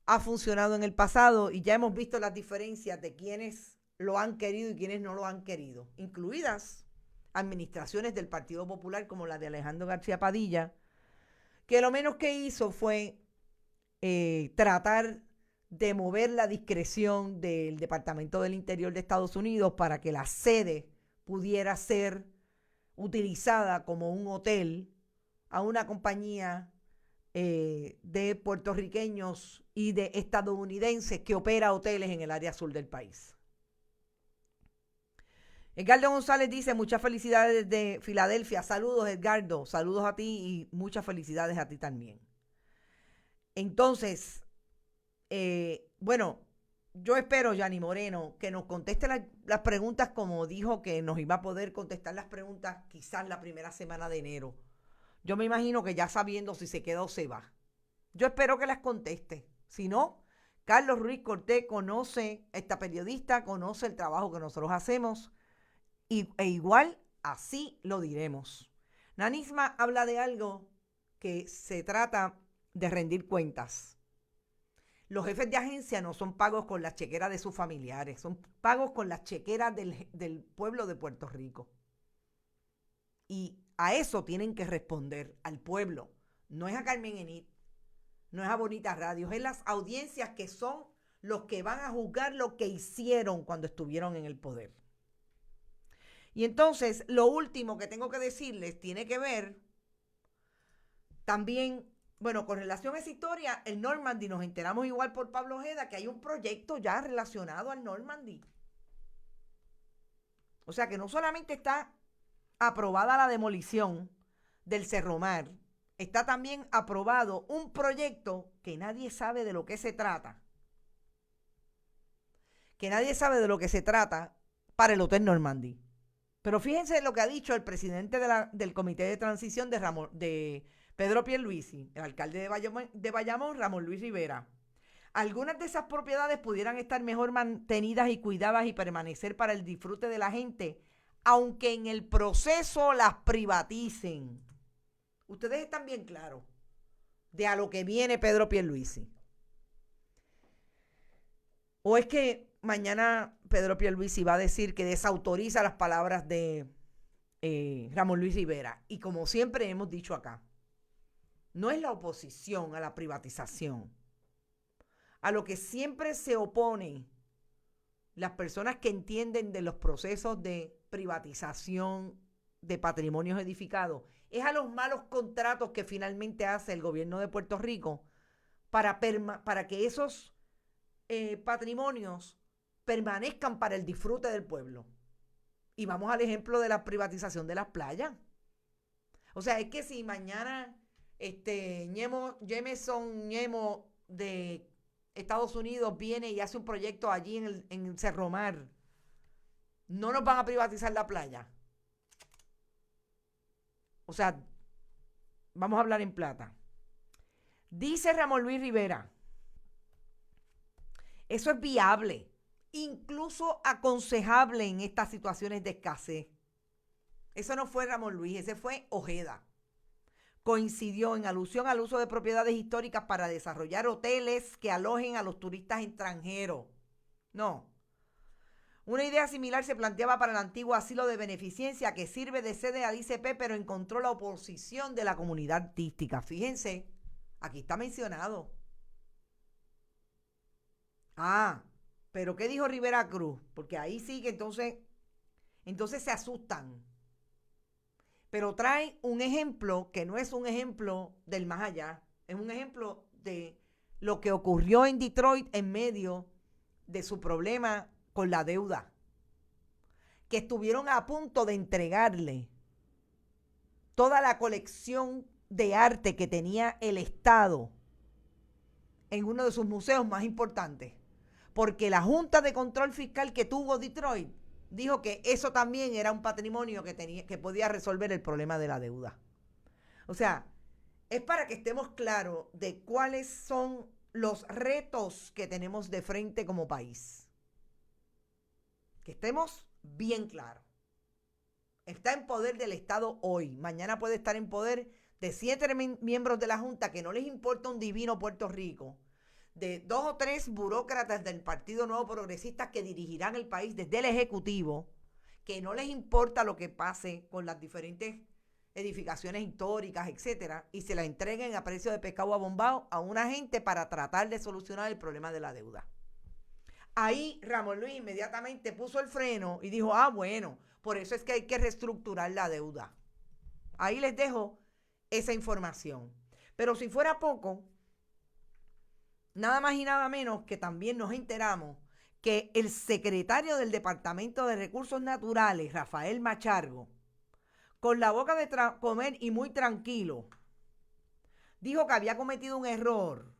ha funcionado en el pasado? Y ya hemos visto las diferencias de quienes lo han querido y quienes no lo han querido, incluidas administraciones del Partido Popular como la de Alejandro García Padilla, que lo menos que hizo fue tratar de mover la discreción del Departamento del Interior de Estados Unidos para que la sede pudiera ser utilizada como un hotel a una compañía de puertorriqueños y de estadounidenses que opera hoteles en el área sur del país. Edgardo González dice, muchas felicidades desde Filadelfia. Saludos, Edgardo. Saludos a ti y muchas felicidades a ti también. Entonces, bueno, yo espero, Yanni Moreno, que nos conteste las preguntas como dijo que nos iba a poder contestar las preguntas quizás la primera semana de enero. Yo me imagino que ya sabiendo si se queda o se va. Yo espero que las conteste. Si no, Carlos Ruiz Cortés conoce, esta periodista conoce el trabajo que nosotros hacemos e igual así lo diremos. Nanisma habla de algo que se trata de rendir cuentas. Los jefes de agencia no son pagos con las chequeras de sus familiares, son pagos con las chequeras del pueblo de Puerto Rico. Y a eso tienen que responder, al pueblo. No es a Carmen Enid, no es a Bonita Radio, es las audiencias que son los que van a juzgar lo que hicieron cuando estuvieron en el poder. Y entonces, lo último que tengo que decirles tiene que ver también, bueno, con relación a esa historia, el Normandy, nos enteramos igual por Pablo Ojeda que hay un proyecto ya relacionado al Normandy. O sea que no solamente está aprobada la demolición del Cerromar, está también aprobado un proyecto que nadie sabe de lo que se trata. Que nadie sabe de lo que se trata para el Hotel Normandy. Pero fíjense lo que ha dicho el presidente del Comité de Transición de Pedro Pierluisi, el alcalde de Bayamón, Ramón Luis Rivera. Algunas de esas propiedades pudieran estar mejor mantenidas y cuidadas y permanecer para el disfrute de la gente, aunque en el proceso las privaticen. Ustedes están bien claros de a lo que viene Pedro Pierluisi. ¿O es que mañana Pedro Pierluisi va a decir que desautoriza las palabras de Ramón Luis Rivera? Y como siempre hemos dicho acá, no es la oposición a la privatización. A lo que siempre se opone las personas que entienden de los procesos de privatización de patrimonios edificados es a los malos contratos que finalmente hace el gobierno de Puerto Rico para que esos patrimonios permanezcan para el disfrute del pueblo. Y vamos al ejemplo de la privatización de las playas. O sea, es que si mañana Jameson Ñemo de Estados Unidos viene y hace un proyecto allí en Cerro Mar, no nos van a privatizar la playa. O sea, vamos a hablar en plata. Dice Ramón Luis Rivera, eso es viable, incluso aconsejable en estas situaciones de escasez. Eso no fue Ramón Luis, ese fue Ojeda. Coincidió en alusión al uso de propiedades históricas para desarrollar hoteles que alojen a los turistas extranjeros. No. Una idea similar se planteaba para el antiguo asilo de beneficencia que sirve de sede al ICP, pero encontró la oposición de la comunidad artística. Fíjense, aquí está mencionado. Pero ¿qué dijo Rivera Cruz? Porque ahí sí que entonces se asustan. Pero trae un ejemplo que no es un ejemplo del más allá, es un ejemplo de lo que ocurrió en Detroit en medio de su problema con la deuda, que estuvieron a punto de entregarle toda la colección de arte que tenía el Estado en uno de sus museos más importantes, porque la Junta de Control Fiscal que tuvo Detroit dijo que eso también era un patrimonio que podía resolver el problema de la deuda. O sea, es para que estemos claros de cuáles son los retos que tenemos de frente como país. Que estemos bien claros. Está en poder del Estado hoy. Mañana puede estar en poder de 7 miembros de la Junta que no les importa un divino Puerto Rico, de 2 o 3 burócratas del Partido Nuevo Progresista que dirigirán el país desde el Ejecutivo, que no les importa lo que pase con las diferentes edificaciones históricas, etcétera, y se la entreguen a precio de pescado abombado a una gente para tratar de solucionar el problema de la deuda. Ahí Ramón Luis inmediatamente puso el freno y dijo, bueno, por eso es que hay que reestructurar la deuda. Ahí les dejo esa información. Pero si fuera poco, nada más y nada menos que también nos enteramos que el secretario del Departamento de Recursos Naturales, Rafael Machargo, con la boca de comer y muy tranquilo, dijo que había cometido un error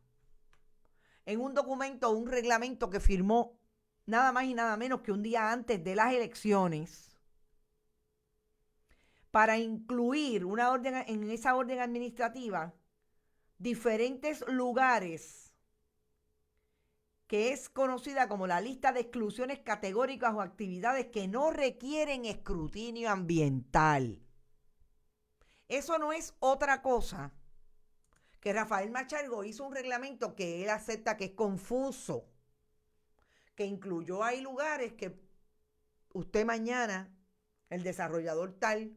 en un documento o un reglamento que firmó nada más y nada menos que un día antes de las elecciones para incluir en esa orden administrativa diferentes lugares que es conocida como la lista de exclusiones categóricas o actividades que no requieren escrutinio ambiental. Eso no es otra cosa que Rafael Machargo hizo un reglamento que él acepta que es confuso, que incluyó ahí lugares que usted mañana, el desarrollador tal,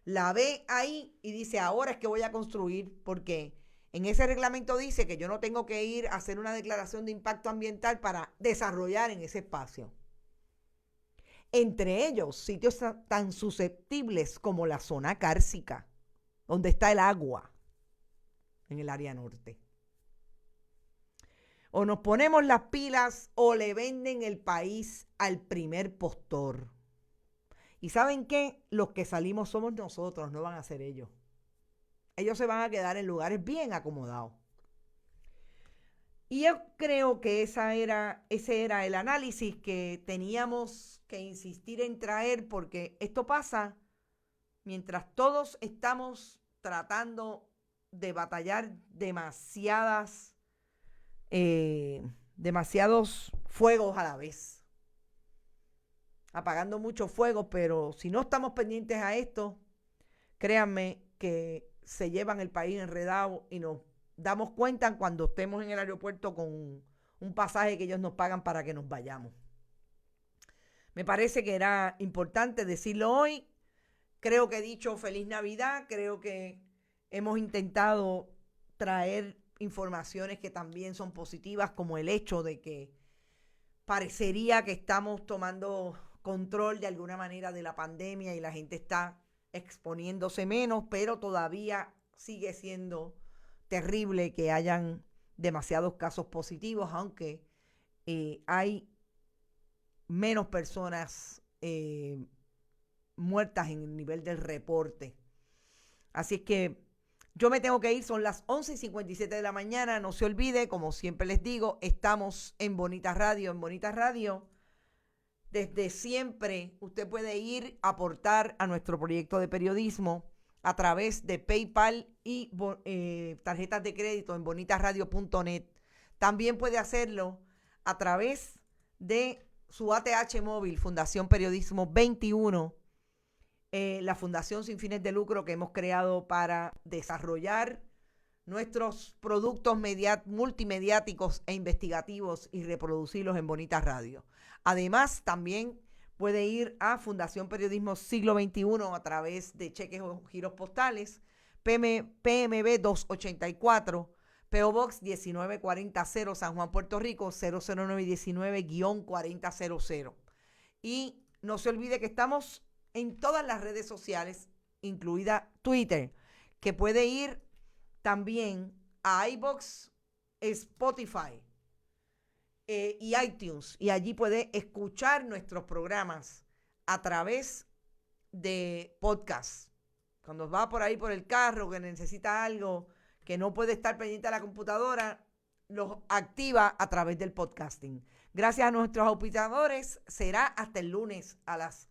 la ve ahí y dice, ahora es que voy a construir, porque en ese reglamento dice que yo no tengo que ir a hacer una declaración de impacto ambiental para desarrollar en ese espacio. Entre ellos, sitios tan susceptibles como la zona cárcica, donde está el agua, en el área norte. O nos ponemos las pilas o le venden el país al primer postor. ¿Y saben qué? Los que salimos somos nosotros, no van a ser ellos. Ellos se van a quedar en lugares bien acomodados. Y yo creo que ese era el análisis que teníamos que insistir en traer, porque esto pasa mientras todos estamos tratando de batallar demasiados fuegos a la vez, apagando muchos fuegos, pero si no estamos pendientes a esto, créanme que se llevan el país enredado y nos damos cuenta cuando estemos en el aeropuerto con un pasaje que ellos nos pagan para que nos vayamos. Me parece que era importante decirlo hoy. Creo que he dicho feliz Navidad, creo que hemos intentado traer informaciones que también son positivas, como el hecho de que parecería que estamos tomando control de alguna manera de la pandemia y la gente está exponiéndose menos, pero todavía sigue siendo terrible que hayan demasiados casos positivos, aunque hay menos personas muertas en el nivel del reporte. Así es que yo me tengo que ir, son las 11:57 de la mañana. No se olvide, como siempre les digo, estamos en Bonita Radio. En Bonita Radio, desde siempre, usted puede ir a aportar a nuestro proyecto de periodismo a través de PayPal y tarjetas de crédito en bonitaradio.net. También puede hacerlo a través de su ATH móvil, Fundación Periodismo 21, la fundación sin fines de lucro que hemos creado para desarrollar nuestros productos multimediáticos e investigativos y reproducirlos en Bonita Radio. Además, también puede ir a Fundación Periodismo Siglo XXI a través de cheques o giros postales, PMB 284, P.O. Box 19400, San Juan, Puerto Rico, 00919-4000. Y no se olvide que estamos en todas las redes sociales, incluida Twitter, que puede ir también a iVoox, Spotify y iTunes, y allí puede escuchar nuestros programas a través de podcast. Cuando va por ahí por el carro, que necesita algo, que no puede estar pendiente a la computadora, los activa a través del podcasting. Gracias a nuestros auspiciadores, será hasta el lunes a las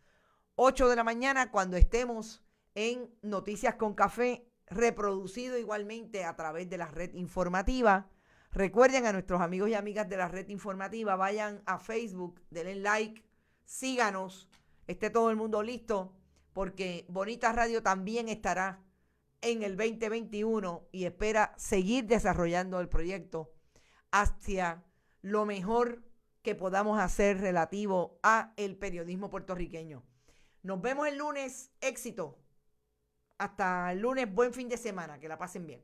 8 de la mañana cuando estemos en Noticias con Café, reproducido igualmente a través de la red informativa. Recuerden a nuestros amigos y amigas de la red informativa, vayan a Facebook, denle like, síganos, esté todo el mundo listo, porque Bonita Radio también estará en el 2021 y espera seguir desarrollando el proyecto hacia lo mejor que podamos hacer relativo a el periodismo puertorriqueño. Nos vemos el lunes, éxito. Hasta el lunes, buen fin de semana, que la pasen bien.